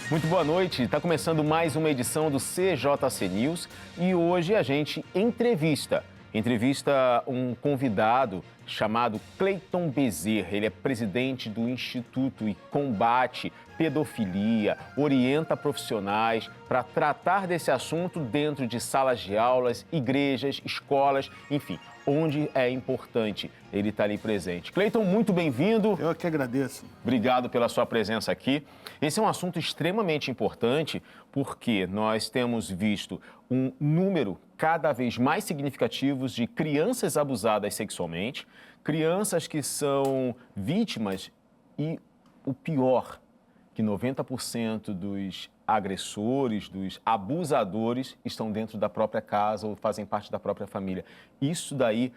Muito boa noite, está começando mais uma edição do CJC News e hoje a gente entrevista um convidado chamado Cleiton Bezerra. Ele é presidente do Instituto e combate pedofilia, orienta profissionais para tratar desse assunto dentro de salas de aulas, igrejas, escolas, enfim, onde é importante ele estar ali presente. Cleiton, muito bem-vindo. Eu que agradeço. Obrigado pela sua presença aqui. Esse é um assunto extremamente importante porque nós temos visto um número cada vez mais significativo de crianças abusadas sexualmente, crianças que são vítimas e o pior, que 90% dos agressores, dos abusadores estão dentro da própria casa ou fazem parte da própria família. Isso daí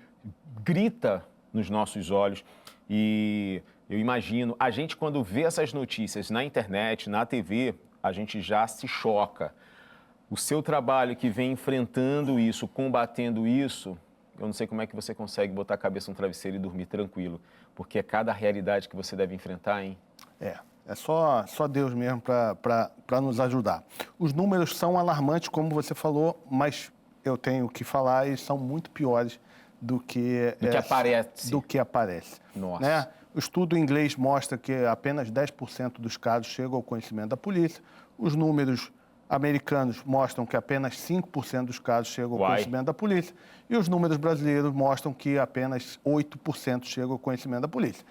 grita nos nossos olhos e eu imagino, a gente quando vê essas notícias na internet, na TV, a gente já se choca. O seu trabalho que vem enfrentando isso, combatendo isso, eu não sei como é que você consegue botar a cabeça no travesseiro e dormir tranquilo, porque é cada realidade que você deve enfrentar, hein? É só Deus mesmo para nos ajudar. Os números são alarmantes, como você falou, mas eu tenho que falar, eles são muito piores do que aparece. Nossa. Né? O estudo em inglês mostra que apenas 10% dos casos chegam ao conhecimento da polícia. Os números americanos mostram que apenas 5% dos casos chegam ao conhecimento da polícia. E os números brasileiros mostram que apenas 8% chegam ao conhecimento da polícia.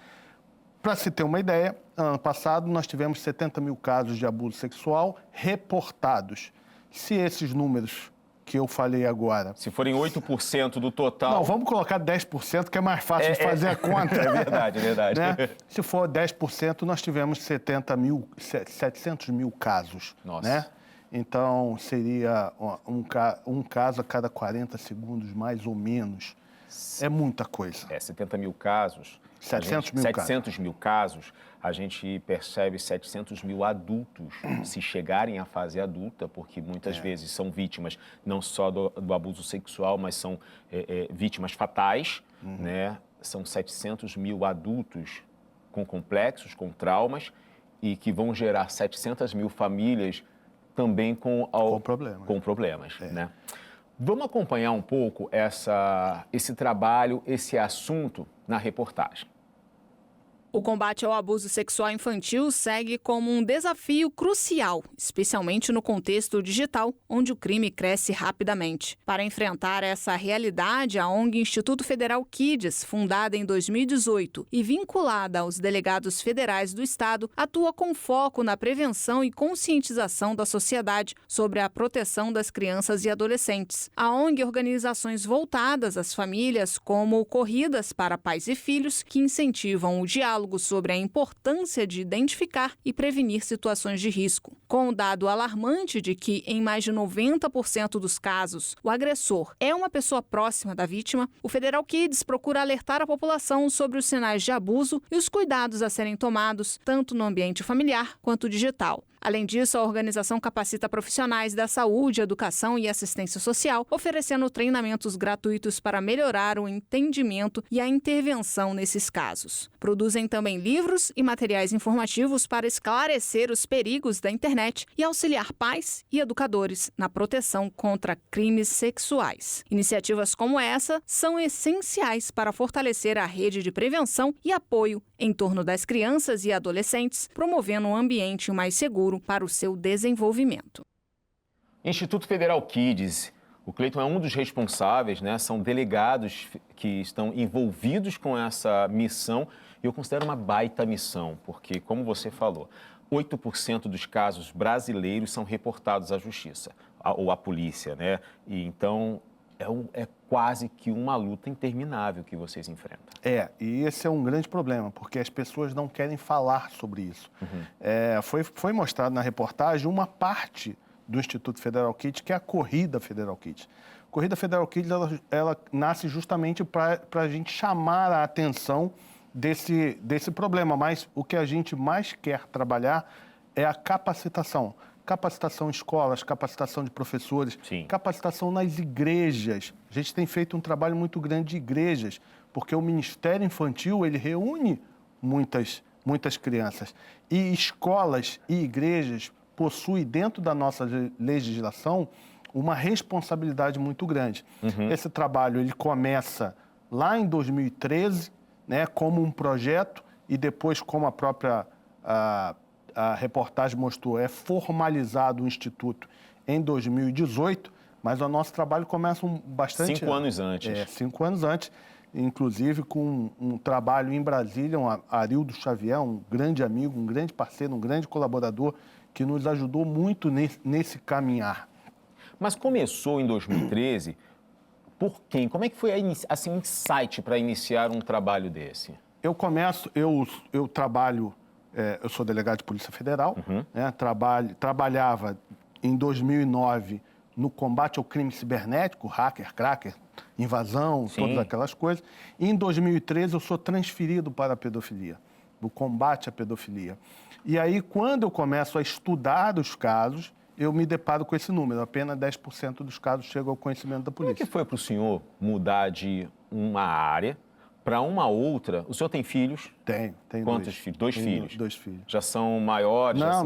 Para se ter uma ideia, ano passado nós tivemos 70 mil casos de abuso sexual reportados. Se esses números que eu falei agora... Se forem 8% do total... Não, vamos colocar 10%, que é mais fácil de fazer a conta. É verdade, é verdade. Né? Se for 10%, nós tivemos 700 mil casos. Nossa. Né? Então, seria um caso a cada 40 segundos, mais ou menos. É muita coisa. 70 mil casos... 700 mil casos, a gente percebe 700 mil adultos se chegarem à fase adulta, porque muitas vezes são vítimas não só do abuso sexual, mas são vítimas fatais, né? São 700 mil adultos com complexos, com traumas, e que vão gerar 700 mil famílias também com problemas. Né? Vamos acompanhar um pouco esse trabalho, esse assunto na reportagem. O combate ao abuso sexual infantil segue como um desafio crucial, especialmente no contexto digital, onde o crime cresce rapidamente. Para enfrentar essa realidade, a ONG Instituto Federal Kids, fundada em 2018 e vinculada aos delegados federais do Estado, atua com foco na prevenção e conscientização da sociedade sobre a proteção das crianças e adolescentes. A ONG organiza ações voltadas às famílias, como corridas para pais e filhos, que incentivam o diálogo sobre a importância de identificar e prevenir situações de risco. Com o dado alarmante de que, em mais de 90% dos casos, o agressor é uma pessoa próxima da vítima, o Federal Kids procura alertar a população sobre os sinais de abuso e os cuidados a serem tomados, tanto no ambiente familiar quanto digital. Além disso, a organização capacita profissionais da saúde, educação e assistência social, oferecendo treinamentos gratuitos para melhorar o entendimento e a intervenção nesses casos. Produzem também livros e materiais informativos para esclarecer os perigos da internet e auxiliar pais e educadores na proteção contra crimes sexuais. Iniciativas como essa são essenciais para fortalecer a rede de prevenção e apoio em torno das crianças e adolescentes, promovendo um ambiente mais seguro para o seu desenvolvimento. Instituto Federal Kids, o Cleiton é um dos responsáveis, né? São delegados que estão envolvidos com essa missão e eu considero uma baita missão, porque, como você falou, 8% dos casos brasileiros são reportados à justiça ou à polícia, né? E então é quase que uma luta interminável que vocês enfrentam. E esse é um grande problema, porque as pessoas não querem falar sobre isso. Foi mostrado na reportagem uma parte do Instituto Federal Kids, que é a Corrida Federal Kids. A Corrida Federal Kids, ela nasce justamente para a gente chamar a atenção desse problema, mas o que a gente mais quer trabalhar é a capacitação. Capacitação em escolas, capacitação de professores, capacitação nas igrejas. A gente tem feito um trabalho muito grande de igrejas, porque o Ministério Infantil, ele reúne muitas crianças. E escolas e igrejas possui dentro da nossa legislação uma responsabilidade muito grande. Esse trabalho ele começa lá em 2013, né, como um projeto e depois, como a própria a reportagem mostrou, é formalizado o Instituto em 2018, mas o nosso trabalho começa bastante... 5 anos antes. 5 anos antes, inclusive com um trabalho em Brasília, Arildo Xavier, um grande amigo, um grande parceiro, um grande colaborador, que nos ajudou muito nesse caminhar. Mas começou em 2013, por quem? Como é que foi assim, um insight para iniciar um trabalho desse? Eu trabalho, eu sou delegado de Polícia Federal, né, trabalhava em 2009 no combate ao crime cibernético, hacker, cracker, invasão, Sim. todas aquelas coisas. E em 2013 eu sou transferido para a pedofilia, do combate à pedofilia. E aí, quando eu começo a estudar os casos, eu me deparo com esse número. Apenas 10% dos casos chegam ao conhecimento da polícia. Como é que foi para o senhor mudar de uma área para uma outra? O senhor tem filhos? Tenho Quantos filhos? 2 filhos? 2 filhos. Já são maiores? Não, já são...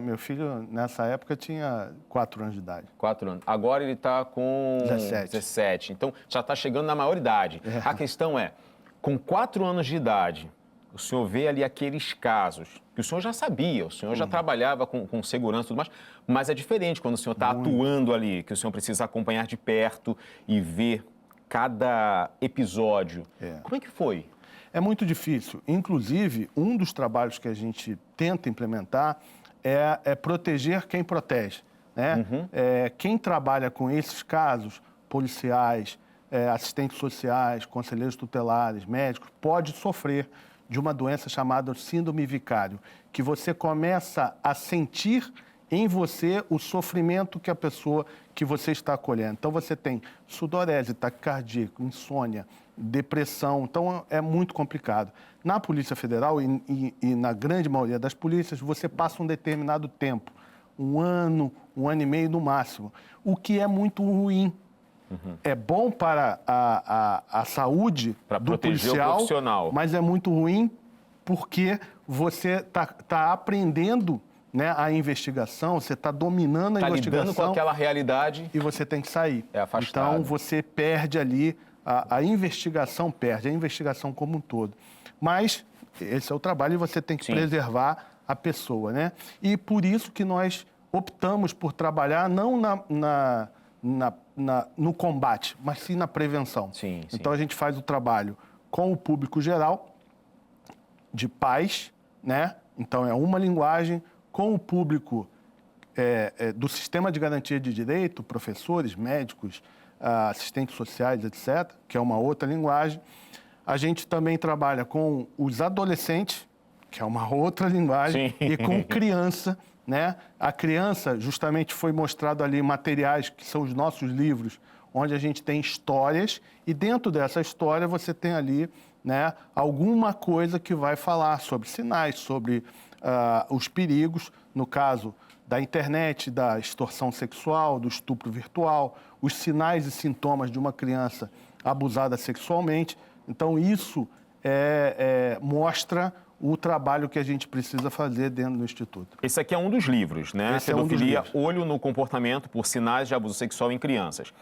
meu filho nessa época tinha 4 anos de idade. 4 anos. Agora ele está com 17. Então, já está chegando na maioridade. A questão é, com 4 anos de idade, o senhor vê ali aqueles casos que o senhor já sabia, o senhor já trabalhava com segurança e tudo mais, mas é diferente quando o senhor está atuando ali, que o senhor precisa acompanhar de perto e ver cada episódio. Como é que foi? É muito difícil. Inclusive, um dos trabalhos que a gente tenta implementar é proteger quem protege, né? Quem trabalha com esses casos, policiais, assistentes sociais, conselheiros tutelares, médicos, pode sofrer de uma doença chamada síndrome vicário, que você começa a sentir em você o sofrimento que a pessoa que você está acolhendo. Então, você tem sudorese, taquicardia, insônia, depressão. Então, é muito complicado. Na Polícia Federal e na grande maioria das polícias, você passa um determinado tempo, 1 ano, 1 ano e meio no máximo, o que é muito ruim. É bom para a saúde do policial, o profissional, mas é muito ruim porque você tá aprendendo, né, a investigação, você está dominando a investigação. Lidando com aquela realidade. E você tem que sair. É afastado. Então, você perde ali, a investigação perde, a investigação como um todo. Mas esse é o trabalho e você tem que preservar a pessoa, né? E por isso que nós optamos por trabalhar não no combate, mas sim na prevenção. Então, a gente faz o trabalho com o público geral, de pais, né? Então, é uma linguagem, com o público do Sistema de Garantia de Direito, professores, médicos, assistentes sociais, etc., que é uma outra linguagem. A gente também trabalha com os adolescentes, que é uma outra linguagem, e com criança, né? A criança, justamente, foi mostrado ali materiais, que são os nossos livros, onde a gente tem histórias, e dentro dessa história você tem ali, né, alguma coisa que vai falar sobre sinais, sobre os perigos, no caso da internet, da extorsão sexual, do estupro virtual, os sinais e sintomas de uma criança abusada sexualmente. Então, isso mostra o trabalho que a gente precisa fazer dentro do Instituto. Esse aqui é um dos livros, né? Esse é um dos livros. Olho no comportamento por sinais de abuso sexual em crianças.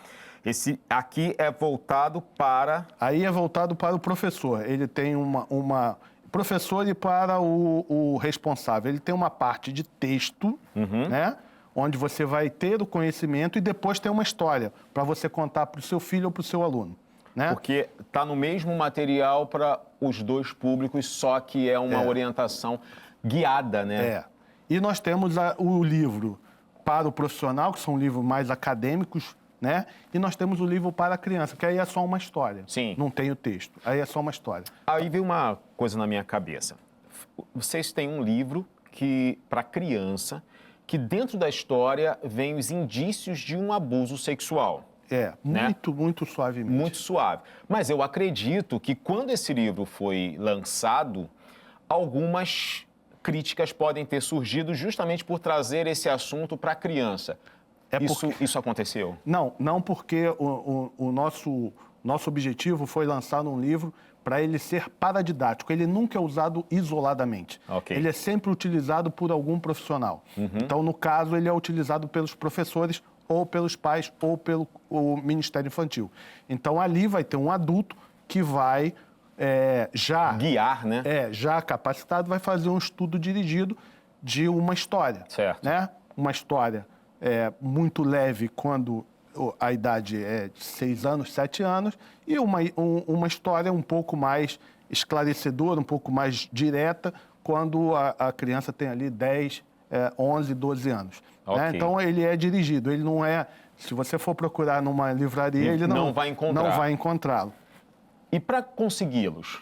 Esse aqui é voltado para... Aí é voltado para o professor. Ele tem uma professor e para o responsável. Ele tem uma parte de texto, né? Onde você vai ter o conhecimento e depois tem uma história para você contar para o seu filho ou para o seu aluno. Né? Porque está no mesmo material para os dois públicos, só que é uma orientação guiada, né? E nós temos o livro para o profissional, que são livros mais acadêmicos, né? E nós temos o livro para a criança, que aí é só uma história. Não tem o texto, aí é só uma história. Aí veio uma coisa na minha cabeça. Vocês têm um livro para criança, que dentro da história vem os indícios de um abuso sexual. Muito suavemente. Muito suave. Mas eu acredito que quando esse livro foi lançado, algumas críticas podem ter surgido justamente por trazer esse assunto para a criança. Isso aconteceu? Não porque o nosso objetivo foi lançar um livro para ele ser paradidático. Ele nunca é usado isoladamente. Ok. Ele é sempre utilizado por algum profissional. Então, no caso, ele é utilizado pelos professores ou pelos pais ou pelo o Ministério Infantil. Então, ali vai ter um adulto que vai Guiar, né? já capacitado, vai fazer um estudo dirigido de uma história. Certo. Né? Uma história muito leve quando a idade é de 6 anos, 7 anos, e uma história um pouco mais esclarecedora, um pouco mais direta, quando a criança tem ali 10, 11, 12 anos. Ok. Né? Então, ele é dirigido, ele não é... Se você for procurar numa livraria, ele Não vai encontrar. não vai encontrá-lo. E para consegui-los?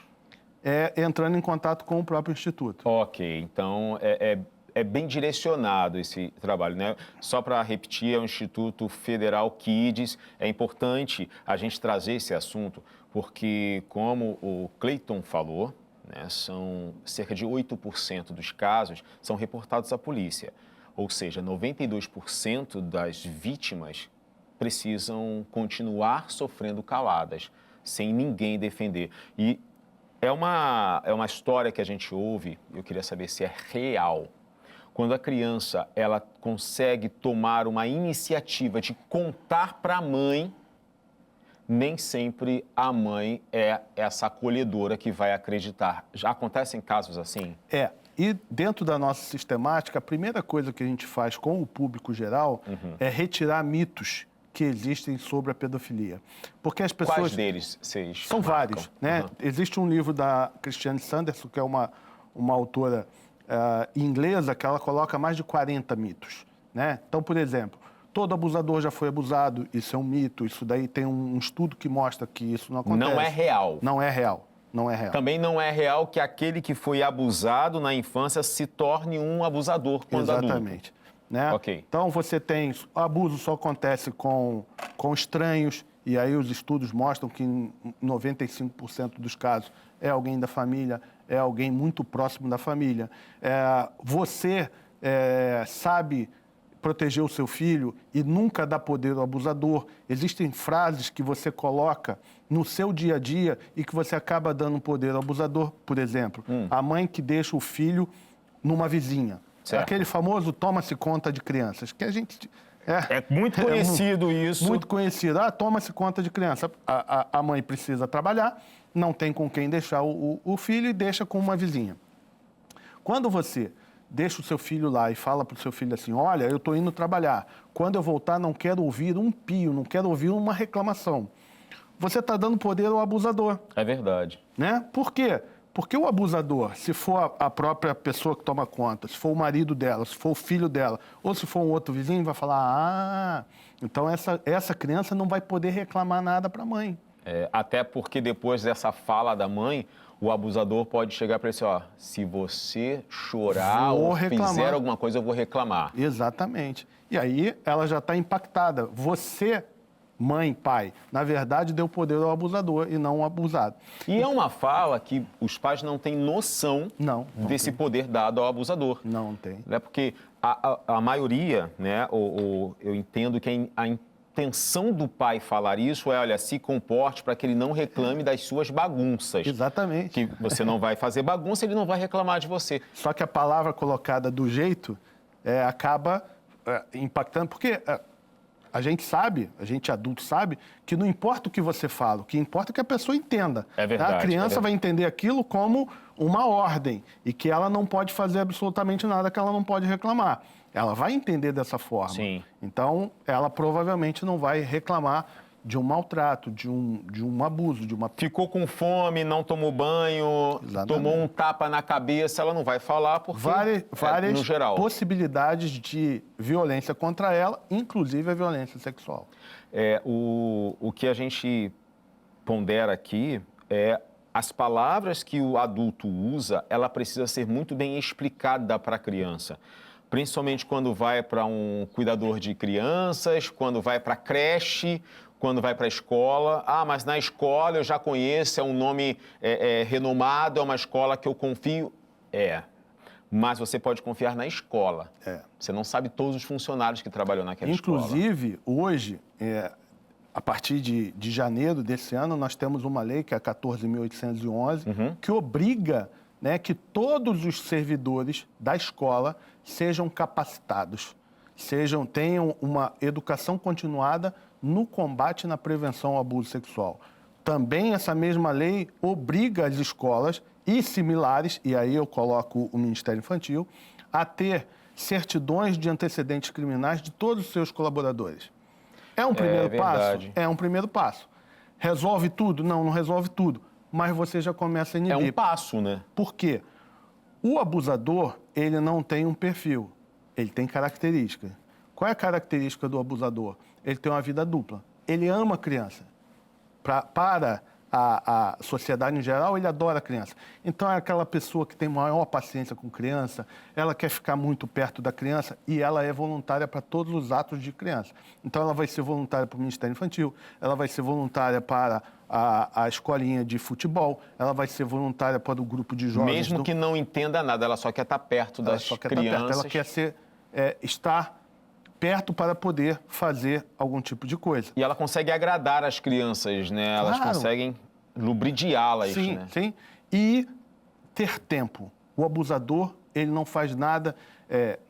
Entrando em contato com o próprio Instituto. Ok, então é bem direcionado esse trabalho, né? Só para repetir, é o Instituto Federal Kids. É importante a gente trazer esse assunto, porque, como o Cleiton falou, né, são cerca de 8% dos casos são reportados à polícia. Ou seja, 92% das vítimas precisam continuar sofrendo caladas, sem ninguém defender. E é uma história que a gente ouve, eu queria saber se é real. Quando a criança ela consegue tomar uma iniciativa de contar para a mãe, nem sempre a mãe é essa acolhedora que vai acreditar. Já acontecem casos assim? E dentro da nossa sistemática, a primeira coisa que a gente faz com o público geral é retirar mitos que existem sobre a pedofilia. Porque as pessoas... Quais deles vocês São marcam? vários, né? Existe um livro da Christiane Sanderson, que é uma autora inglesa, que ela coloca mais de 40 mitos, né? Então, por exemplo, todo abusador já foi abusado, isso é um mito, isso daí tem um estudo que mostra que isso não acontece. Não é real. Não é real, não é real. Também não é real que aquele que foi abusado na infância se torne um abusador quando adulto. Exatamente. Né? Ok. Então, você tem... O abuso só acontece com estranhos, e aí os estudos mostram que em 95% dos casos é alguém da família, é alguém muito próximo da família. Você sabe proteger o seu filho e nunca dá poder ao abusador. Existem frases que você coloca no seu dia a dia e que você acaba dando poder ao abusador. Por exemplo, a mãe que deixa o filho numa vizinha. Certo. Aquele famoso toma-se conta de crianças, que a gente... É muito conhecido isso. Muito conhecido. Toma-se conta de criança. A mãe precisa trabalhar, não tem com quem deixar o filho e deixa com uma vizinha. Quando você deixa o seu filho lá e fala para o seu filho assim, olha, eu estou indo trabalhar, quando eu voltar não quero ouvir um pio, não quero ouvir uma reclamação. Você está dando poder ao abusador. É verdade. Né? Por quê? Porque o abusador, se for a própria pessoa que toma conta, se for o marido dela, se for o filho dela, ou se for um outro vizinho, vai falar, então essa criança não vai poder reclamar nada para a mãe. Até porque depois dessa fala da mãe, o abusador pode chegar para ele assim, se você chorar ou fizer alguma coisa, eu vou reclamar. Exatamente. E aí ela já está impactada. Você, mãe, pai, na verdade deu poder ao abusador e não ao abusado. E é uma fala que os pais não têm noção desse poder dado ao abusador. Não tem. Né? Porque a maioria, né, eu entendo que a intenção do pai falar isso é, olha, se comporte para que ele não reclame das suas bagunças. Exatamente. Que você não vai fazer bagunça, ele não vai reclamar de você. Só que a palavra colocada do jeito acaba impactando, porque... A gente adulto sabe, que não importa o que você fala, o que importa é que a pessoa entenda. É verdade. A criança vai entender aquilo como uma ordem e que ela não pode fazer absolutamente nada, que ela não pode reclamar. Ela vai entender dessa forma. Sim. Então, ela provavelmente não vai reclamar de um maltrato, de um abuso, de uma... Ficou com fome, não tomou banho, tomou um tapa na cabeça, ela não vai falar porque várias no geral. possibilidades de violência contra ela, inclusive a violência sexual. O que a gente pondera aqui é as palavras que o adulto usa, ela precisa ser muito bem explicada para a criança. Principalmente quando vai para um cuidador de crianças, quando vai para a creche, quando vai para a escola. Mas na escola eu já conheço, é um nome renomado, é uma escola que eu confio. Mas você pode confiar na escola. Você não sabe todos os funcionários que trabalham naquela escola. Inclusive, hoje, a partir de janeiro desse ano, nós temos uma lei, que é a 14.811, que obriga, né, que todos os servidores da escola sejam capacitados, tenham uma educação continuada no combate e na prevenção ao abuso sexual. Também essa mesma lei obriga as escolas e similares, e aí eu coloco o Ministério Infantil, a ter certidões de antecedentes criminais de todos os seus colaboradores. É um primeiro passo? É um primeiro passo. Resolve tudo? Não, não resolve tudo. Mas você já começa a inibir. É um passo, né? Por quê? O abusador, ele não tem um perfil, ele tem característica. Qual é a característica do abusador? Ele tem uma vida dupla. Ele ama a criança. Para a sociedade em geral, ele adora a criança. Então, é aquela pessoa que tem maior paciência com criança, ela quer ficar muito perto da criança e ela é voluntária para todos os atos de criança. Então, ela vai ser voluntária para o Ministério Infantil, ela vai ser voluntária para a escolinha de futebol, ela vai ser voluntária para o grupo de jovens. Mesmo que não entenda nada, ela só quer estar perto das crianças. Ela quer estar perto para poder fazer algum tipo de coisa. E ela consegue agradar as crianças, né? Elas conseguem lubridiá-las, sim, né? Sim, e ter tempo. O abusador, ele não faz nada.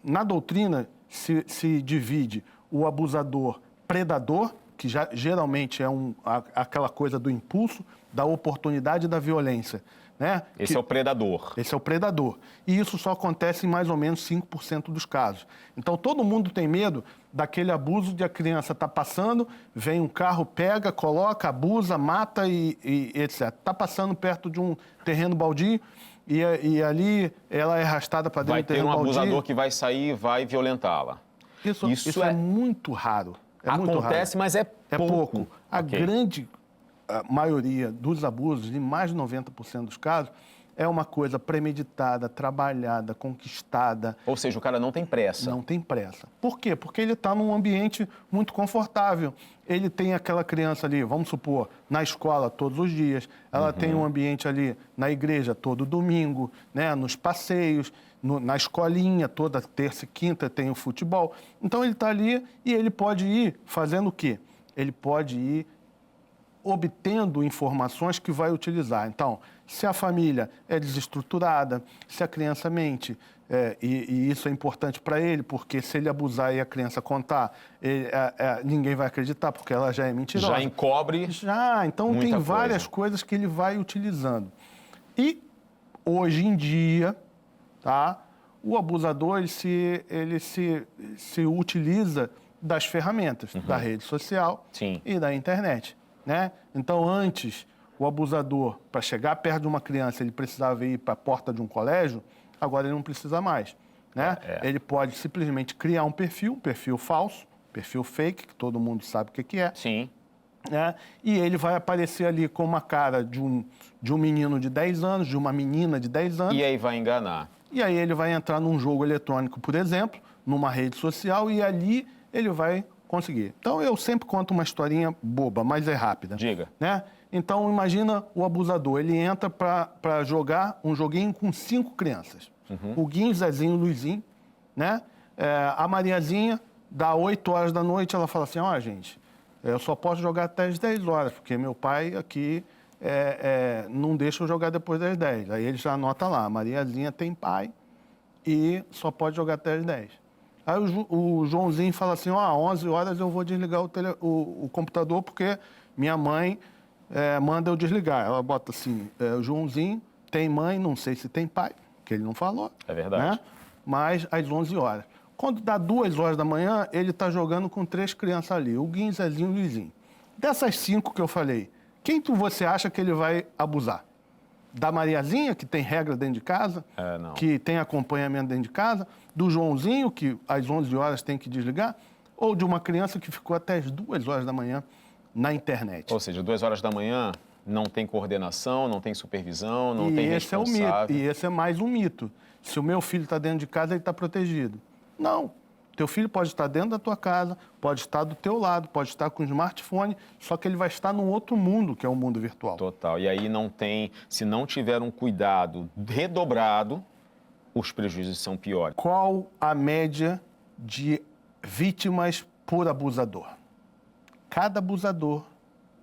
Na doutrina, se divide o abusador predador, que geralmente é aquela coisa do impulso, da oportunidade e da violência. Né? Esse é o predador. Esse é o predador. E isso só acontece em mais ou menos 5% dos casos. Então, todo mundo tem medo daquele abuso de a criança estar passando, vem um carro, pega, coloca, abusa, mata e etc. Está passando perto de um terreno baldio e ali ela é arrastada para dentro do terreno baldio. Vai ter um abusador que vai sair e vai violentá-la. Isso é muito raro. Acontece, mas é pouco. É pouco. A grande maioria dos abusos, em mais de 90% dos casos, é uma coisa premeditada, trabalhada, conquistada. Ou seja, o cara não tem pressa. Não tem pressa. Por quê? Porque ele está num ambiente muito confortável. Ele tem aquela criança ali, vamos supor, na escola todos os dias. Ela tem um ambiente ali na igreja todo domingo, né? Nos passeios, na escolinha toda terça e quinta tem o futebol. Então ele está ali e ele pode ir fazendo o quê? Ele pode ir obtendo informações que vai utilizar. Então, se a família é desestruturada, se a criança mente, e isso é importante para ele, porque se ele abusar e a criança contar, ninguém vai acreditar, porque ela já é mentirosa. Já encobre. Já, então tem várias coisas que ele vai utilizando. E, hoje em dia, tá, o abusador ele se utiliza das ferramentas, da rede social e da internet. Né? Então, antes, o abusador, para chegar perto de uma criança, ele precisava ir para a porta de um colégio, agora ele não precisa mais. Né? Ele pode simplesmente criar um perfil falso, perfil fake, que todo mundo sabe o que é. Sim. Né? E ele vai aparecer ali com uma cara de um menino de 10 anos, de uma menina de 10 anos. E aí vai enganar. E aí ele vai entrar num jogo eletrônico, por exemplo, numa rede social, e ali ele vai conseguir. Então, eu sempre conto uma historinha boba, mas é rápida. Diga. Né? Então, imagina o abusador. Ele entra para jogar um joguinho com 5 crianças. O Guinho, Zezinho, Luizinho, né? A Mariazinha, dá 8 horas da noite, ela fala assim, gente, eu só posso jogar até as 10 horas, porque meu pai aqui não deixa eu jogar depois das 10. Aí ele já anota lá, a Mariazinha tem pai e só pode jogar até as 10. Aí o Joãozinho fala assim, 11 horas eu vou desligar o computador porque minha mãe manda eu desligar. Ela bota assim, o Joãozinho tem mãe, não sei se tem pai, que ele não falou. É verdade. Né? Mas às 11 horas. Quando dá 2 horas da manhã, ele está jogando com 3 crianças ali, o Guinho, Zezinho e o Luizinho. Dessas 5 que eu falei, quem você acha que ele vai abusar? Da Mariazinha, que tem regra dentro de casa, que tem acompanhamento dentro de casa, do Joãozinho, que às 11 horas tem que desligar, ou de uma criança que ficou até as 2 horas da manhã na internet. Ou seja, 2 horas da manhã não tem coordenação, não tem supervisão, não tem responsável. É o mito. E esse é mais um mito. Se o meu filho está dentro de casa, ele está protegido. Não. Teu filho pode estar dentro da tua casa, pode estar do teu lado, pode estar com o smartphone, só que ele vai estar num outro mundo, que é o mundo virtual. Total. E aí se não tiver um cuidado redobrado, os prejuízos são piores. Qual a média de vítimas por abusador? cada abusador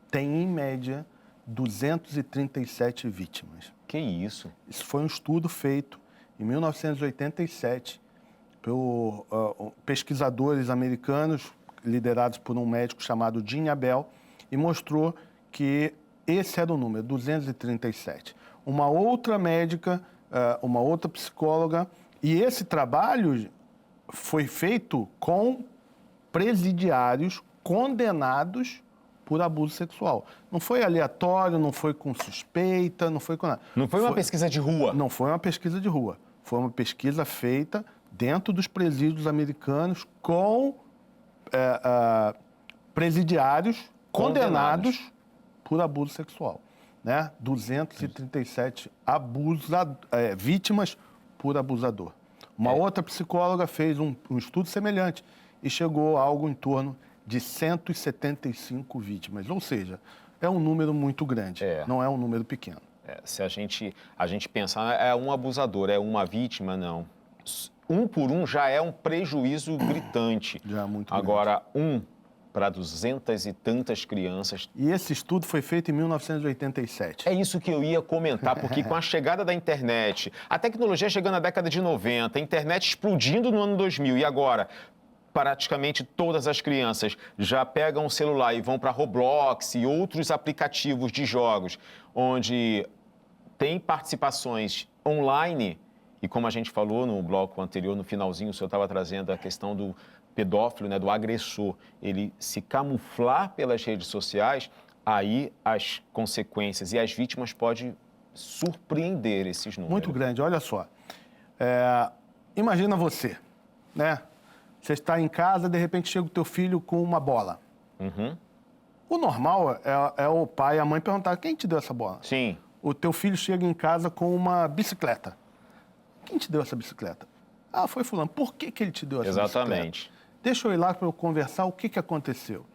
tem, em média, 237 vítimas. Que isso? Isso foi um estudo feito em 1987 por pesquisadores americanos, liderados por um médico chamado Jim Abel, e mostrou que esse era o número, 237. Uma outra médica, uma outra psicóloga, e esse trabalho foi feito com presidiários condenados por abuso sexual. Não foi aleatório, não foi com suspeita, não foi com nada. Não foi uma pesquisa de rua? Não foi uma pesquisa de rua. Foi uma pesquisa feita dentro dos presídios americanos com presidiários condenados por abuso sexual. Né? 237 vítimas por abusador. Uma outra psicóloga fez um estudo semelhante e chegou a algo em torno de 175 vítimas. Ou seja, é um número muito grande, não é um número pequeno. Se a gente pensar, é um abusador, é uma vítima, não. Um por um já é um prejuízo gritante. Já é muito Agora, grande. Para 200 e tantas crianças. E esse estudo foi feito em 1987. É isso que eu ia comentar, porque com a chegada da internet, a tecnologia chegando na década de 90, a internet explodindo no ano 2000 e agora praticamente todas as crianças já pegam o celular e vão para Roblox e outros aplicativos de jogos, onde tem participações online. E como a gente falou no bloco anterior, no finalzinho, o senhor estava trazendo a questão do pedófilo, né, do agressor, ele se camuflar pelas redes sociais, aí as consequências e as vítimas podem surpreender esses números. Muito grande, olha só. Imagina você, né? Você está em casa, de repente chega o teu filho com uma bola. Uhum. O normal é o pai e a mãe perguntar, quem te deu essa bola? Sim. O teu filho chega em casa com uma bicicleta. Quem te deu essa bicicleta? Ah, foi fulano. Por que ele te deu essa bicicleta? Exatamente. Deixa eu ir lá para eu conversar o que aconteceu.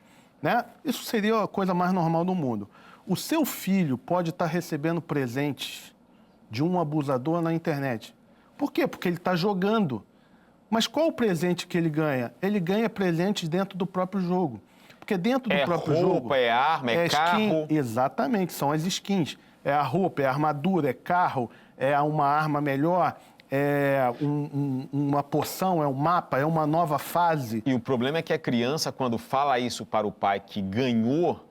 Né? Isso seria a coisa mais normal do mundo. O seu filho pode estar recebendo presentes de um abusador na internet. Por quê? Porque ele está jogando. Mas qual o presente que ele ganha? Ele ganha presentes dentro do próprio jogo. Porque dentro do próprio jogo... É roupa, é arma, é carro... Skin, exatamente, são as skins. É a roupa, é a armadura, é carro, é uma arma melhor... É uma poção, é um mapa, é uma nova fase. E o problema é que a criança, quando fala isso para o pai que ganhou,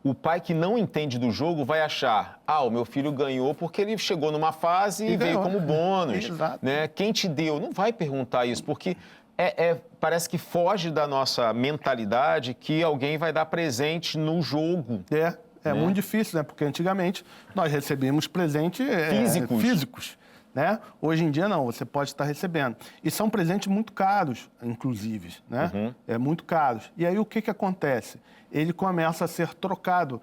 o pai que não entende do jogo vai achar, o meu filho ganhou porque ele chegou numa fase e veio como bônus. Exato. Né? Quem te deu? Não vai perguntar isso, porque parece que foge da nossa mentalidade que alguém vai dar presente no jogo. É muito difícil, né? Porque antigamente nós recebíamos presentes físicos. Né? Hoje em dia, não, você pode estar recebendo. E são presentes muito caros, inclusive, né? Uhum. Muito caros. E aí, o que acontece? Ele começa a ser trocado.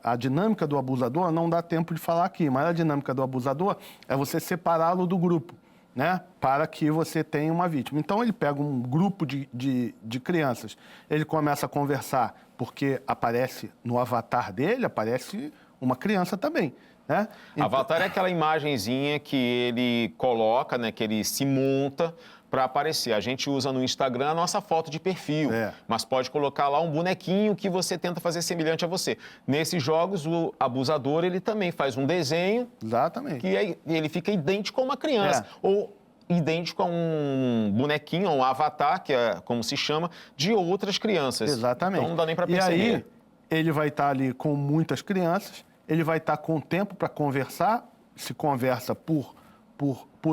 A dinâmica do abusador, não dá tempo de falar aqui, mas a dinâmica do abusador é você separá-lo do grupo, né? Para que você tenha uma vítima. Então, ele pega um grupo de crianças, ele começa a conversar, porque aparece no avatar dele, aparece uma criança também. Né? Então... Avatar é aquela imagenzinha que ele coloca, né, que ele se monta para aparecer. A gente usa no Instagram a nossa foto de perfil, mas pode colocar lá um bonequinho que você tenta fazer semelhante a você. Nesses jogos, o abusador ele também faz um desenho. Exatamente. Que ele fica idêntico a uma criança. Ou idêntico a um bonequinho, a um avatar, que é como se chama, de outras crianças. Exatamente. Então não dá nem para perceber. E aí, ele vai estar ali com muitas crianças. Ele vai estar com tempo para conversar, se conversa por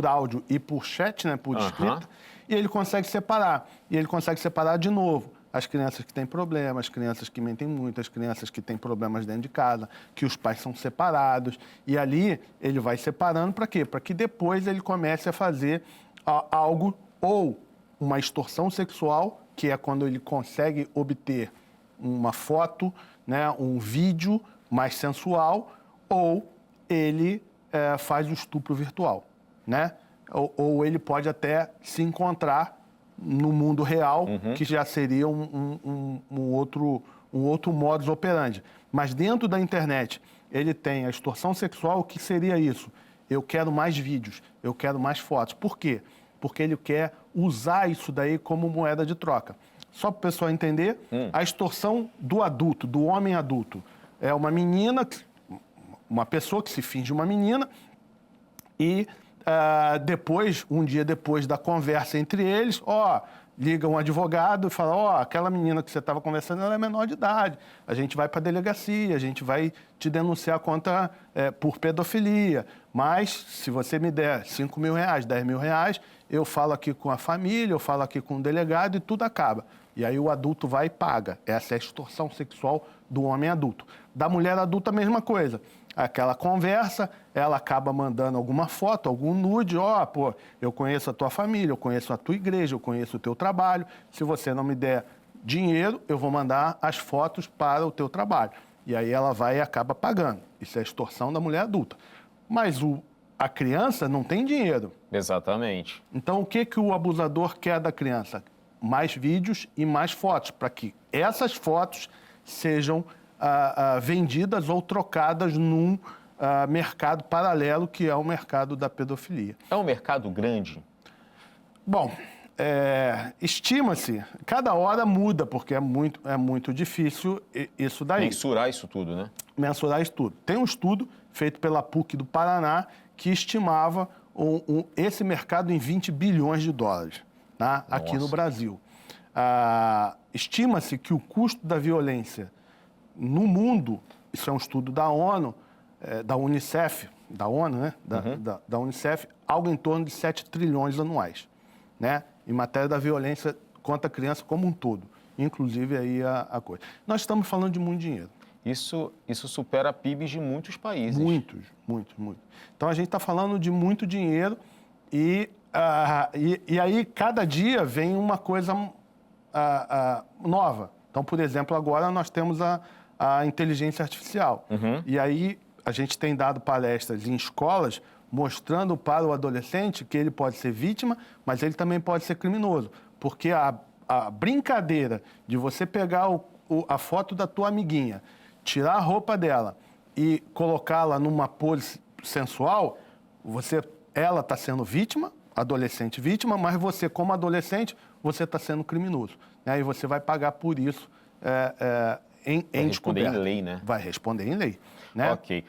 áudio e por chat, né, por escrita, e ele consegue separar. E ele consegue separar de novo as crianças que têm problemas, as crianças que mentem muito, as crianças que têm problemas dentro de casa, que os pais são separados. E ali ele vai separando para quê? Para que depois ele comece a fazer algo, ou uma extorsão sexual, que é quando ele consegue obter uma foto, né, um vídeo mais sensual, ou ele faz o estupro virtual, né? Ou ele pode até se encontrar no mundo real, que já seria um outro modus operandi. Mas dentro da internet, ele tem a extorsão sexual, que seria isso. Eu quero mais vídeos, eu quero mais fotos. Por quê? Porque ele quer usar isso daí como moeda de troca. só para o pessoal entender, a extorsão do adulto, do homem adulto. É uma menina, uma pessoa que se finge uma menina e depois, um dia depois da conversa entre eles, liga um advogado e fala, aquela menina que você estava conversando, ela é menor de idade, a gente vai para a delegacia, a gente vai te denunciar por pedofilia, mas se você me der R$5.000, R$10.000, eu falo aqui com a família, eu falo aqui com o delegado e tudo acaba. E aí o adulto vai e paga. Essa é a extorsão sexual do homem adulto. Da mulher adulta, a mesma coisa. Aquela conversa, ela acaba mandando alguma foto, algum nude, eu conheço a tua família, eu conheço a tua igreja, eu conheço o teu trabalho, se você não me der dinheiro, eu vou mandar as fotos para o teu trabalho. E aí ela vai e acaba pagando. Isso é extorsão da mulher adulta. Mas a criança não tem dinheiro. Exatamente. Então, o que o abusador quer da criança? Mais vídeos e mais fotos, para que essas fotos sejam vendidas ou trocadas num mercado paralelo, que é o mercado da pedofilia. É um mercado grande? Bom, estima-se, cada hora muda, porque é muito difícil isso daí. Mensurar isso tudo, né? Mensurar isso tudo. Tem um estudo feito pela PUC do Paraná que estimava esse mercado em 20 bilhões de dólares, tá? Aqui no Brasil. Estima-se que o custo da violência no mundo, isso é um estudo da ONU, da Unicef, da ONU, né? Da Unicef, algo em torno de 7 trilhões anuais, né? Em matéria da violência contra a criança como um todo, inclusive aí a coisa. Nós estamos falando de muito dinheiro. Isso supera PIBs de muitos países. Muitos. Então, a gente está falando de muito dinheiro e aí, cada dia vem uma coisa nova. Então, por exemplo, agora nós temos a inteligência artificial. E aí, a gente tem dado palestras em escolas mostrando para o adolescente que ele pode ser vítima, mas ele também pode ser criminoso. Porque a brincadeira de você pegar a foto da tua amiguinha, tirar a roupa dela e colocá-la numa pose sensual, ela está sendo vítima, adolescente vítima, mas você, como adolescente, você está sendo criminoso. Né? E você vai pagar por isso em responder descoberta. em lei, né? Vai responder em lei. Né? Ok.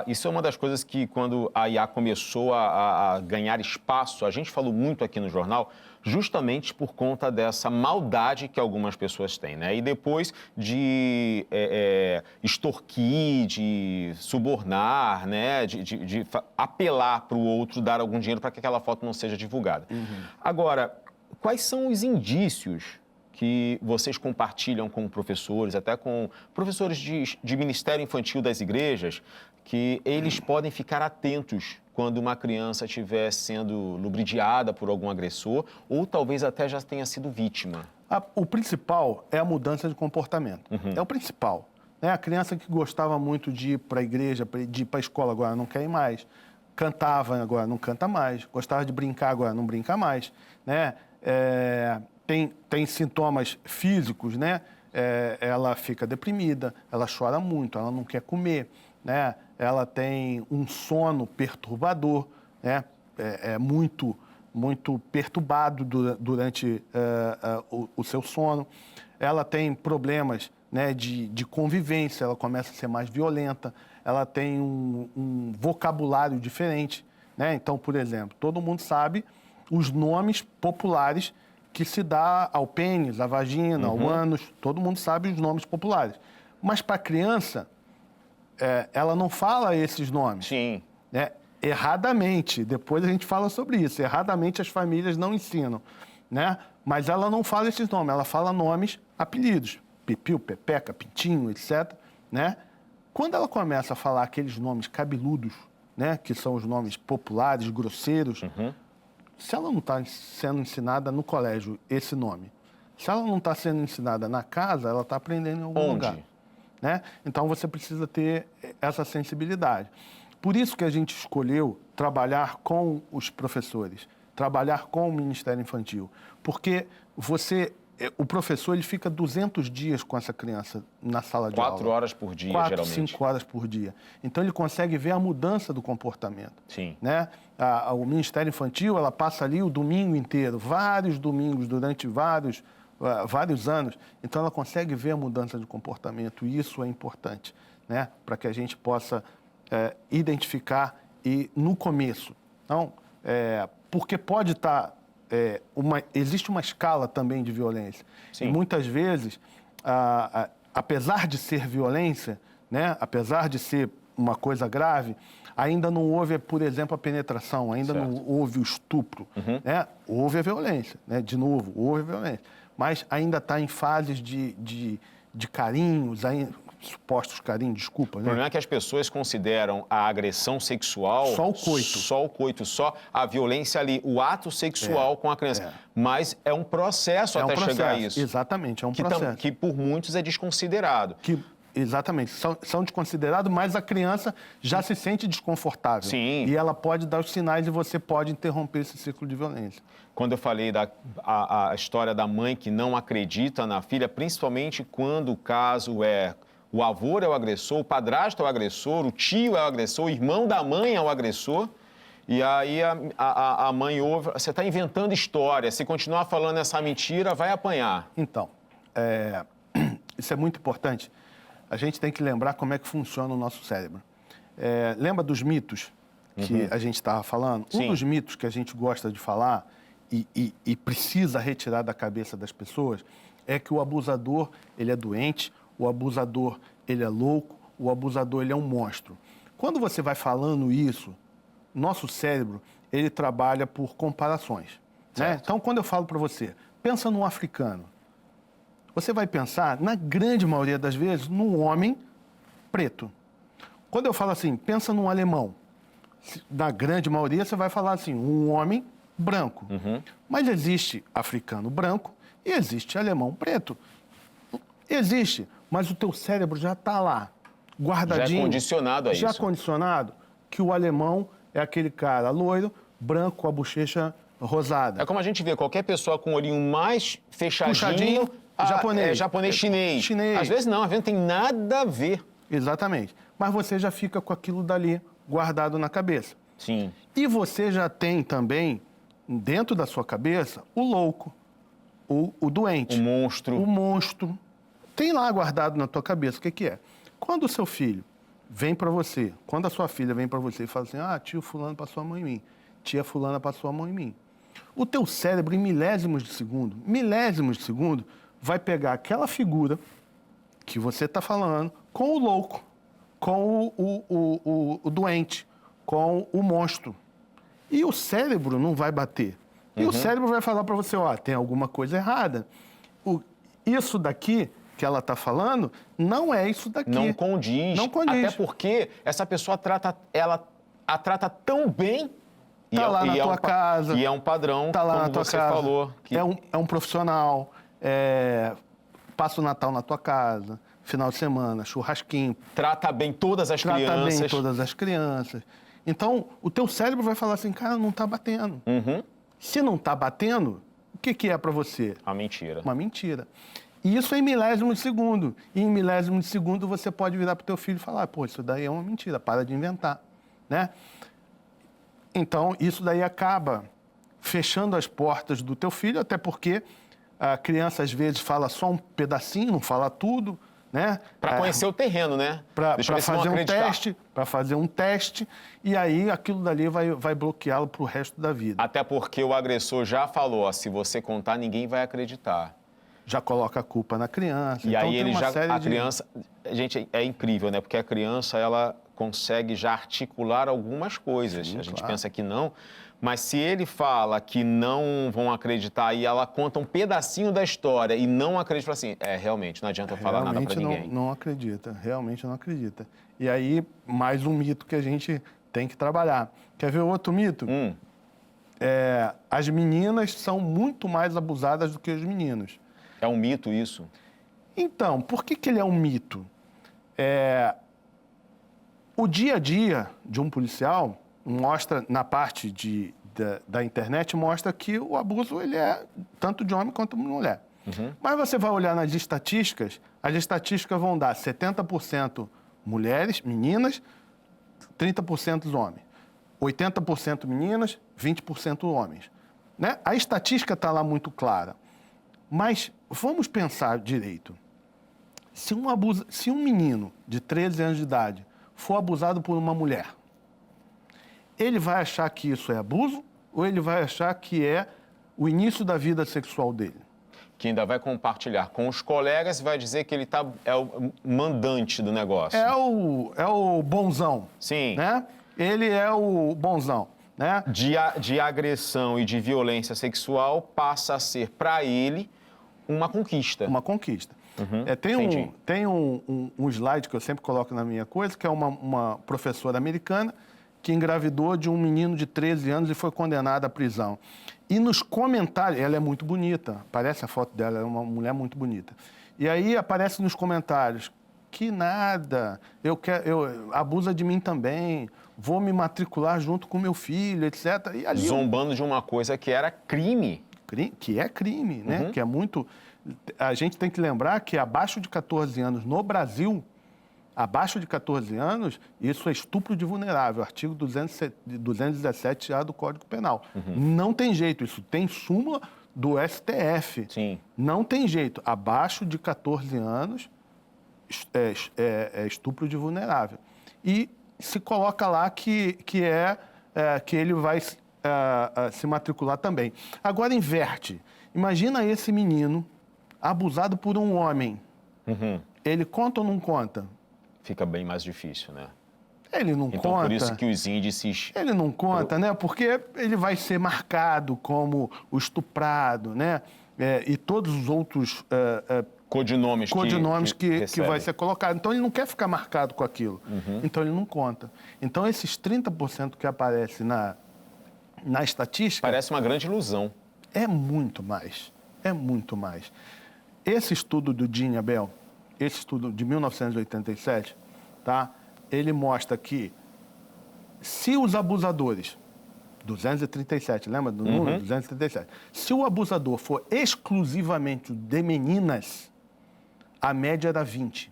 Isso é uma das coisas que, quando a IA começou a ganhar espaço, a gente falou muito aqui no jornal, justamente por conta dessa maldade que algumas pessoas têm, né? E depois de extorquir, de subornar, né? De apelar para o outro, dar algum dinheiro para que aquela foto não seja divulgada. Agora, quais são os indícios que vocês compartilham com professores, até com professores de ministério infantil das igrejas, que eles podem ficar atentos quando uma criança estiver sendo lubridiada por algum agressor ou talvez até já tenha sido vítima? O principal é a mudança de comportamento. É o principal. Né? A criança que gostava muito de ir para a igreja, de ir para a escola, agora não quer ir mais. Cantava, agora não canta mais. Gostava de brincar, agora não brinca mais. Né? Tem sintomas físicos, né? Ela fica deprimida, ela chora muito, ela não quer comer, né? Ela tem um sono perturbador, né? Muito perturbado durante o seu sono. Ela tem problemas, né, de convivência, ela começa a ser mais violenta, ela tem um vocabulário diferente, né? Então, por exemplo, todo mundo sabe os nomes populares que se dá ao pênis, à vagina, ao ânus, todo mundo sabe os nomes populares. Mas para a criança, ela não fala esses nomes. Sim. Né? Erradamente, depois a gente fala sobre isso, erradamente as famílias não ensinam, né? Mas ela não fala esses nomes, ela fala nomes, apelidos, Pipiu, Pepeca, Pintinho, etc., né? Quando ela começa a falar aqueles nomes cabeludos, né, que são os nomes populares, grosseiros, se ela não está sendo ensinada no colégio esse nome, se ela não está sendo ensinada na casa, ela está aprendendo em algum lugar. Né? Então, você precisa ter essa sensibilidade. Por isso que a gente escolheu trabalhar com os professores, trabalhar com o Ministério Infantil. Porque o professor ele fica 200 dias com essa criança na sala de aula. 4 horas por dia, 4, geralmente. 5 horas por dia. Então, ele consegue ver a mudança do comportamento. Sim. Né? O Ministério Infantil, ela passa ali o domingo inteiro, vários domingos, durante vários vários anos, então ela consegue ver a mudança de comportamento, e isso é importante, né? Para que a gente possa identificar e no começo. Então, porque pode estar... existe uma escala também de violência. Sim. E muitas vezes, apesar de ser violência, né? Apesar de ser uma coisa grave, ainda não houve, por exemplo, a penetração, ainda certo. não houve o estupro. Né? Houve a violência, né? De novo, houve a violência. Mas ainda está em fases de carinhos, supostos carinhos, desculpa. O Né? problema é que as pessoas consideram a agressão sexual... Só o coito. Só o coito, só a violência ali, o ato sexual com a criança. Mas é um processo até chegar a isso. Exatamente, é um processo. Que por muitos é desconsiderado. Exatamente, são desconsiderados, mas a criança já se sente desconfortável. Sim. E ela pode dar os sinais e você pode interromper esse ciclo de violência. Quando eu falei a história da mãe que não acredita na filha, principalmente quando o caso é o avô é o agressor, o padrasto é o agressor, o tio é o agressor, o irmão da mãe é o agressor, e aí a mãe ouve, você está inventando história, se continuar falando essa mentira, vai apanhar. Então, isso é muito importante. A gente tem que lembrar como é que funciona o nosso cérebro. Lembra dos mitos que a gente estava falando? Sim. Um dos mitos que a gente gosta de falar e precisa retirar da cabeça das pessoas é que o abusador, ele é doente, o abusador, ele é louco, o abusador, ele é um monstro. Quando você vai falando isso, nosso cérebro, ele trabalha por comparações. Né? Então, quando eu falo para você, pensa num africano, você vai pensar, na grande maioria das vezes, num homem preto. Quando eu falo assim, pensa num alemão, na grande maioria você vai falar assim, um homem branco. Mas existe africano branco e existe alemão preto. Existe, mas o teu cérebro já está lá, guardadinho. Já é condicionado a isso. Já condicionado que o alemão é aquele cara loiro, branco, com a bochecha rosada. É como a gente vê, qualquer pessoa com o olhinho mais fechadinho, japonês, chinês. Às vezes não, às vezes não tem nada a ver. Exatamente. Mas você já fica com aquilo dali guardado na cabeça. Sim. E você já tem também, dentro da sua cabeça, o louco, o doente. O monstro. O monstro. Tem lá guardado na tua cabeça. O que é? Quando o seu filho vem para você, quando a sua filha vem para você e fala assim, tio fulano passou a mão em mim, tia fulana passou a mão em mim. O teu cérebro, em milésimos de segundo, vai pegar aquela figura que você está falando com o louco, com o doente, com o monstro. E o cérebro não vai bater. E o cérebro vai falar para você, tem alguma coisa errada. Isso daqui que ela está falando não é isso daqui. Não condiz. Não condiz. Até porque essa pessoa a trata tão bem. Está lá na tua casa. E é um padrão, tá lá como na tua você casa. falou. Que... É um profissional, passa o Natal na tua casa, final de semana, churrasquinho. Trata bem todas as crianças. Trata bem todas as crianças. Então, o teu cérebro vai falar assim, cara, não está batendo. Se não está batendo, o que é para você? Uma mentira. Uma mentira. E isso é em milésimo de segundo. E em milésimo de segundo você pode virar para o teu filho e falar, isso daí é uma mentira, para de inventar. Né? Então, isso daí acaba fechando as portas do teu filho, até porque a criança, às vezes, fala só um pedacinho, não fala tudo, né? Para conhecer o terreno, né? Para fazer um teste, e aí aquilo dali vai bloqueá-lo para o resto da vida. Até porque o agressor já falou, se você contar, ninguém vai acreditar. Já coloca a culpa na criança. E então, aí ele já... A de... criança... Gente, é incrível, né? Porque a criança, ela consegue já articular algumas coisas. Sim, a gente claro. pensa que não, mas se ele fala que não vão acreditar e ela conta um pedacinho da história e não acredita, assim, realmente, não adianta eu falar nada para ninguém. Não acredita, realmente não acredita. E aí, mais um mito que a gente tem que trabalhar. Quer ver outro mito? As meninas são muito mais abusadas do que os meninos. É um mito isso? Então, por que ele é um mito? O dia a dia de um policial mostra, na parte da internet, mostra que o abuso ele é tanto de homem quanto de mulher. Mas você vai olhar nas estatísticas, as estatísticas vão dar 70% mulheres, meninas, 30% homens. 80% meninas, 20% homens. Né? A estatística está lá muito clara. Mas vamos pensar direito. Se um menino de 13 anos de idade for abusado por uma mulher, ele vai achar que isso é abuso ou ele vai achar que é o início da vida sexual dele? Que ainda vai compartilhar com os colegas e vai dizer que ele é o mandante do negócio. É o bonzão. Sim. Né? Ele é o bonzão. Né? De agressão e de violência sexual passa a ser, para ele, uma conquista. Uma conquista. Entendi. Tem um slide que eu sempre coloco na minha coisa, que é uma professora americana que engravidou de um menino de 13 anos e foi condenada à prisão. E nos comentários, ela é muito bonita, aparece a foto dela, é uma mulher muito bonita. E aí aparece nos comentários, que nada, abusa de mim também, vou me matricular junto com meu filho, etc. E ali zombando de uma coisa que era crime. Que é crime, né? Que é muito... A gente tem que lembrar que abaixo de 14 anos no Brasil, abaixo de 14 anos, isso é estupro de vulnerável, artigo 217A do Código Penal. Não tem jeito, isso tem súmula do STF. Sim. Não tem jeito. Abaixo de 14 anos é estupro de vulnerável. E se coloca lá que ele vai se matricular também. Agora inverte. Imagina esse menino abusado por um homem. Ele conta ou não conta? Fica bem mais difícil, né? Ele não então, conta. Por isso que os índices... Ele não conta, né? Porque ele vai ser marcado como o estuprado, né? E todos os outros codinomes que vai ser colocado. Então, ele não quer ficar marcado com aquilo. Então, ele não conta. Então, esses 30% que aparece na estatística... Parece uma grande ilusão. É muito mais. É muito mais. Esse estudo do Gene Abel, esse estudo de 1987, tá? Ele mostra que se os abusadores, 237, lembra do número? 237. Se o abusador for exclusivamente de meninas, a média era 20.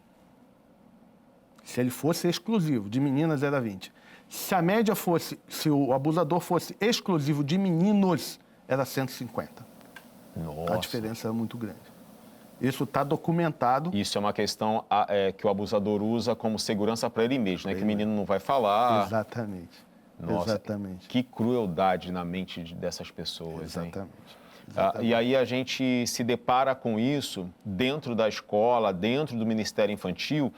Se ele fosse exclusivo, de meninas era 20. Se o abusador fosse exclusivo de meninos, era 150. Nossa. A diferença é muito grande. Isso está documentado. Isso é uma questão que o abusador usa como segurança para ele mesmo, né? Que o menino não vai falar. Exatamente. Nossa, exatamente. Que crueldade na mente dessas pessoas. Exatamente. E aí a gente se depara com isso dentro da escola, dentro do Ministério Infantil.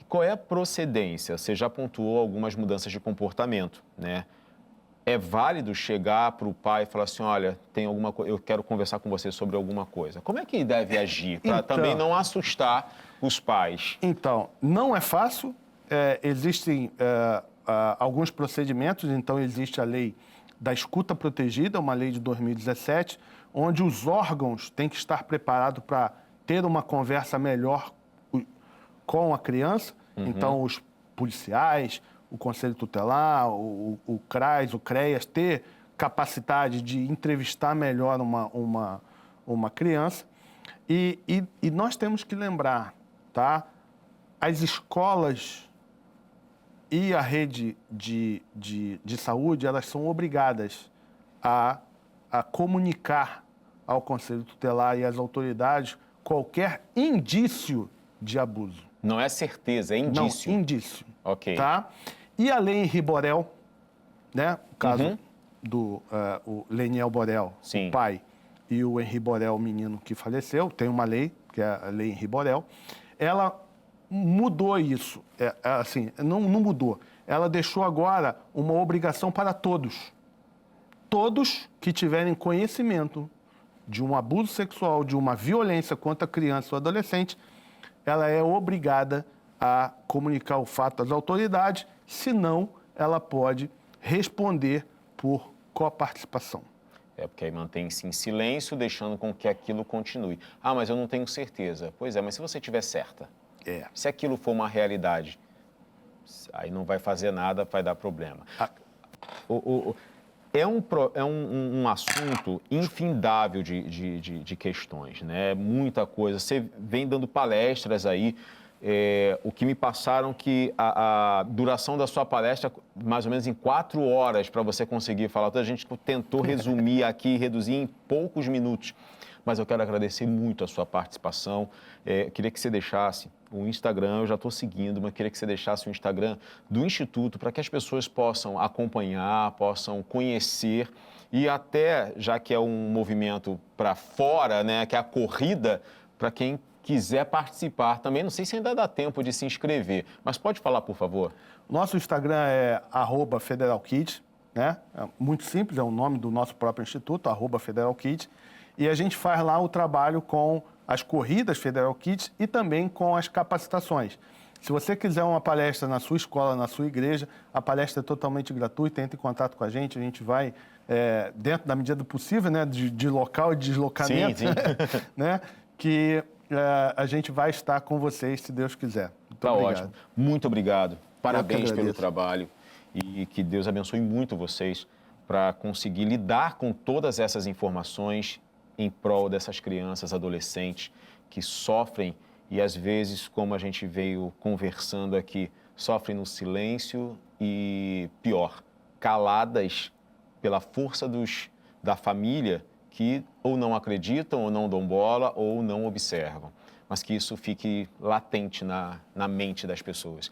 Qual é a procedência? Você já pontuou algumas mudanças de comportamento, né? É válido chegar para o pai e falar assim, olha, tem alguma coisa, eu quero conversar com você sobre alguma coisa. Como é que ele deve agir para também não assustar os pais? Então, não é fácil. Existem alguns procedimentos. Então, existe a lei da escuta protegida, uma lei de 2017, onde os órgãos têm que estar preparados para ter uma conversa melhor com a criança. Então, os policiais, o Conselho Tutelar, o CRAS, o CREAS, ter capacidade de entrevistar melhor uma criança. E nós temos que lembrar, tá? As escolas e a rede de saúde, elas são obrigadas a comunicar ao Conselho Tutelar e às autoridades qualquer indício de abuso. Não é certeza, é indício. Não, indício. Ok. Tá? E a lei Henri Borel, né? O caso do o Leniel Borel, Sim. o pai, e o Henri Borel, o menino que faleceu, tem uma lei, que é a lei Henri Borel, ela mudou isso. Assim, não mudou. Ela deixou agora uma obrigação para todos. Todos que tiverem conhecimento de um abuso sexual, de uma violência contra a criança ou adolescente, ela é obrigada a comunicar o fato às autoridades, senão ela pode responder por coparticipação. Porque aí mantém-se em silêncio, deixando com que aquilo continue. Ah, mas eu não tenho certeza. Pois é, mas se você tiver certa, se aquilo for uma realidade, aí não vai fazer nada, vai dar problema. É um assunto infindável de questões, né? Muita coisa. Você vem dando palestras aí. O que me passaram que a duração da sua palestra, mais ou menos em 4 horas, para você conseguir falar. Então, a gente tentou resumir aqui, reduzir em poucos minutos. mas eu quero agradecer muito a sua participação. Queria que você deixasse o Instagram, eu já estou seguindo, mas queria que você deixasse o Instagram do Instituto para que as pessoas possam acompanhar, possam conhecer e até, já que é um movimento para fora, né, que é a corrida, para quem quiser participar também. Não sei se ainda dá tempo de se inscrever, mas pode falar, por favor. Nosso Instagram é @federalkids, né? É muito simples, é o nome do nosso próprio instituto, @federalkids. E a gente faz lá o trabalho com as corridas Federal Kids e também com as capacitações. Se você quiser uma palestra na sua escola, na sua igreja, a palestra é totalmente gratuita, entre em contato com a gente vai, dentro da medida do possível, né, de local e de deslocamento, sim, sim. né, que a gente vai estar com vocês, se Deus quiser. Muito obrigado. Ótimo. Muito obrigado. Parabéns pelo agradeço. trabalho e que Deus abençoe muito vocês para conseguir lidar com todas essas informações em prol dessas crianças, adolescentes que sofrem e, às vezes, como a gente veio conversando aqui, sofrem no silêncio e, pior, caladas pela força da família que ou não acreditam, ou não dão bola, ou não observam. Mas que isso fique latente na mente das pessoas.